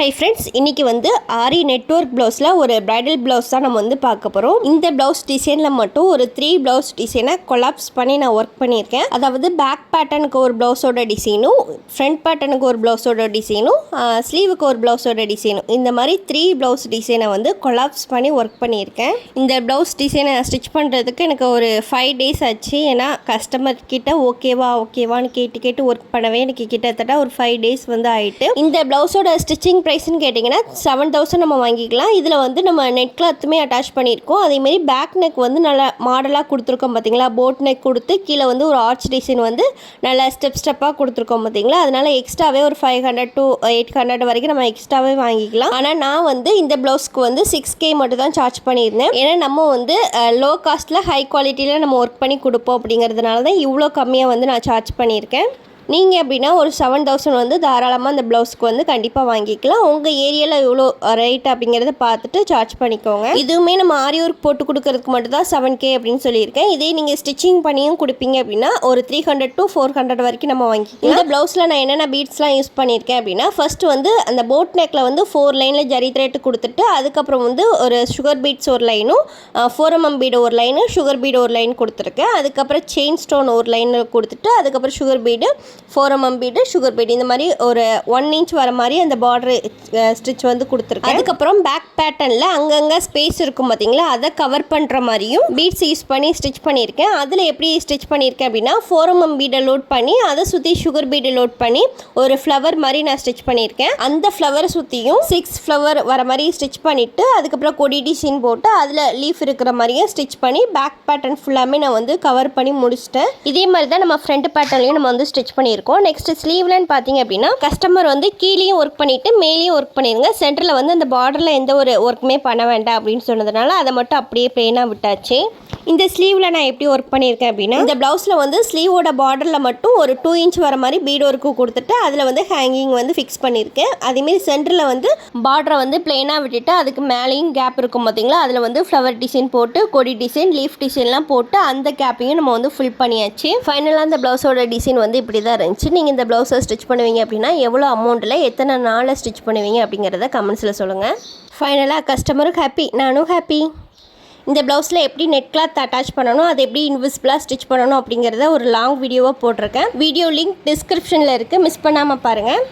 Hi friends, இன்றைக்கி வந்து ஆரி network ப்ளவுஸில் ஒரு ப்ரைடல் ப்ளவுஸ் தான் நம்ம வந்து பார்க்க போகிறோம். இந்த ப்ளவுஸ் டிசைனில் மட்டும் ஒரு 3 ப்ளவுஸ் டிசைனை கொலாப்ஸ் பண்ணி நான் ஒர்க் பண்ணியிருக்கேன். அதாவது பேக் பேட்டர்னுக்கு ஒரு ப்ளவுஸோட டிசைனும், ஃப்ரண்ட் பேட்டர்னுக்கு ஒரு ப்ளவுஸோட டிசைனும், ஸ்லீவுக்கு ஒரு ப்ளவுஸோட டிசைனும், இந்த மாதிரி 3 ப்ளவுஸ் டிசைனை வந்து கொலாப்ஸ் பண்ணி ஒர்க் பண்ணியிருக்கேன். இந்த ப்ளவுஸ் டிசைனை ஸ்டிச் பண்ணுறதுக்கு எனக்கு ஒரு 5 days ஆச்சு. ஏன்னா கஸ்டமர் கிட்ட ஓகேவான்னு கேட்டு ஒர்க் பண்ணவே எனக்கு கிட்டத்தட்ட ஒரு 5 days வந்து ஆகிட்டு. இந்த ப்ளவுஸோட ஸ்டிச்சிங் ப்ரைஸ்ன்னு கேட்டிங்கன்னா 7,000 நம்ம வாங்கிக்கலாம். இதில் வந்து நம்ம நெட் கிளாத்துமே அட்டாச் பண்ணியிருக்கோம். அதேமாரி பேக் நெக் வந்து நல்லா மாடலாக கொடுத்துருக்கோம் பார்த்தீங்களா. போட் நெக் கொடுத்து கீழே வந்து ஒரு ஆர்ச் டிசைன் வந்து நல்லா ஸ்டெப்பாக கொடுத்துருக்கோம் பார்த்தீங்களா. அதனால் எக்ஸ்ட்ராவே ஒரு 500 to 800 வரைக்கும் நம்ம எக்ஸ்ட்ராவே வாங்கிக்கலாம். ஆனால் நான் வந்து இந்த ப்ளவுஸ்க்கு வந்து 6K மட்டும் தான் சார்ஜ் பண்ணியிருந்தேன். ஏன்னா நம்ம வந்து லோ காஸ்ட்டில் ஹை குவாலிட்டியில் நம்ம ஒர்க் பண்ணி கொடுப்போம் அப்படிங்கிறதுனால தான் இவ்வளோ கம்மியாக வந்து நான் சார்ஜ் பண்ணியிருக்கேன். நீங்கள் அப்படின்னா ஒரு 7,000 வந்து தாராளமாக அந்த ப்ளவுஸ்க்கு வந்து கண்டிப்பாக வாங்கிக்கலாம். உங்கள் ஏரியாவில் எவ்வளோ ரேட் அப்படிங்கிறத பார்த்துட்டு சார்ஜ் பண்ணிக்கோங்க. இதுவுமே நம்ம ஆரி ஒர்க் போட்டு கொடுக்கறதுக்கு மட்டும் தான் 7K அப்படின்னு சொல்லியிருக்கேன். இதே நீங்கள் ஸ்டிச்சிங் பண்ணியும் கொடுப்பீங்க அப்படின்னா ஒரு 300 to 400 வரைக்கும் நம்ம வாங்கிக்கலாம். இந்த ப்ளவுஸில் நான் என்னென்ன பீட்ஸ்லாம் யூஸ் பண்ணியிருக்கேன் அப்படின்னா, ஃபர்ஸ்ட் வந்து அந்த போட் நெக்கில் வந்து 4 லைனில் ஜரி த்ரெட் கொடுத்துட்டு, அதுக்கப்புறம் வந்து ஒரு சுகர் பீட்ஸ் ஒரு லைனும், 4mm பீடு ஒரு லைனு, சுகர் பீடு ஒரு லைன் கொடுத்துருக்கேன். அதுக்கப்புறம் செயின் ஸ்டோன் ஒரு லைன் கொடுத்துட்டு, அதுக்கப்புறம் sugar bead, 4mm bead, sugar bead, இந்த மாதிரி ஒரு 1 inch வர மாதிரி அந்த பார்டர் ஸ்டிச் வந்து கொடுத்துருக்கேன். அதுக்கப்புறம் பேக் பேட்டர்னில் அங்கங்கே ஸ்பேஸ் இருக்கும் பார்த்தீங்களா, அதை கவர் பண்ணுற மாதிரியும் பீட்ஸ் யூஸ் பண்ணி ஸ்டிச் பண்ணியிருக்கேன். அதில் எப்படி ஸ்டிச் பண்ணியிருக்கேன் அப்படின்னா, 4mm பீடை லோட் பண்ணி அதை சுற்றி சுகர் பீடு லோட் பண்ணி ஒரு ஃப்ளவர் மாதிரி நான் ஸ்டிச் பண்ணியிருக்கேன். அந்த ஃப்ளவரை சுற்றியும் 6 ஃப்ளவர் வர மாதிரி ஸ்டிச் பண்ணிவிட்டு, அதுக்கப்புறம் கொடி டிசைன் போட்டு அதில் லீஃப் இருக்கிற மாதிரியே ஸ்டிச் பண்ணி பேக் பேட்டர்ன் ஃபுல்லாமே நான் வந்து கவர் பண்ணி முடிச்சிட்டேன். இதே மாதிரி தான் நம்ம ஃப்ரண்ட் பேட்டர்ன்லையும் நம்ம வந்து ஸ்டிச் பண்ணியிருக்கோம். நெக்ஸ்ட் ஸ்லீவ்லன்னு பார்த்தீங்க அப்படின்னா, கஸ்டமர் வந்து கீழேயும் ஒர்க் பண்ணிட்டு மேலேயும் ஒர்க் பண்ணிடுங்க. சென்டரில் வந்து அந்த பார்டரில் எந்த ஒரு ஒர்க்குமே பண்ண வேண்டாம் அப்படின்னு சொன்னதுனால அதை மட்டும் அப்படியே பிளெயினாக விட்டாச்சு. இந்த ஸ்லீவில் நான் எப்படி ஒர்க் பண்ணியிருக்கேன் அப்படின்னா, இந்த ப்ளவுஸில் வந்து ஸ்லீவோட பார்டரில் மட்டும் ஒரு 2 inch வர மாதிரி பீட் ஒர்க்கு கொடுத்துட்டு அதில் வந்து ஹேங்கிங் வந்து ஃபிக்ஸ் பண்ணியிருக்கேன். அதேமாரி சென்டரில் வந்து பார்டரை வந்து பிளெயினாக விட்டுட்டு அதுக்கு மேலேயும் கேப் இருக்கும் பார்த்தீங்களா, அதில் வந்து ஃப்ளவர் டிசைன் போட்டு கொடி டிசைன், லீஃப் டிசைன்லாம் போட்டு அந்த கேப்பையும் நம்ம வந்து ஃபில் பண்ணியாச்சு. ஃபைனலாக அந்த ப்ளவுஸோட டிசைன் வந்து இப்படி தான் இருந்துச்சு. நீங்கள் இந்த ப்ளவுஸை ஸ்டிச் பண்ணுவீங்க அப்படின்னா எவ்வளோ அமௌண்ட்டில் எத்தனை நாளில் ஸ்டிச் பண்ணுவீங்க அப்படிங்கிறத கமெண்ட்ஸில் சொல்லுங்கள். ஃபைனலாக கஸ்டமரும் ஹாப்பி, நானும் ஹாப்பி. இந்த ப்ளவுஸில் எப்படி நெட் கிளாத் அட்டாச் பண்ணணும், அது எப்படி இன்விசிபிளாக ஸ்டிச் பண்ணணும் அப்படிங்கிறத ஒரு லாங் வீடியோவாக போட்டிருக்கேன். வீடியோ லிங்க் டிஸ்கிரிப்ஷனில் இருக்குது, மிஸ் பண்ணாமல் பாருங்கள்.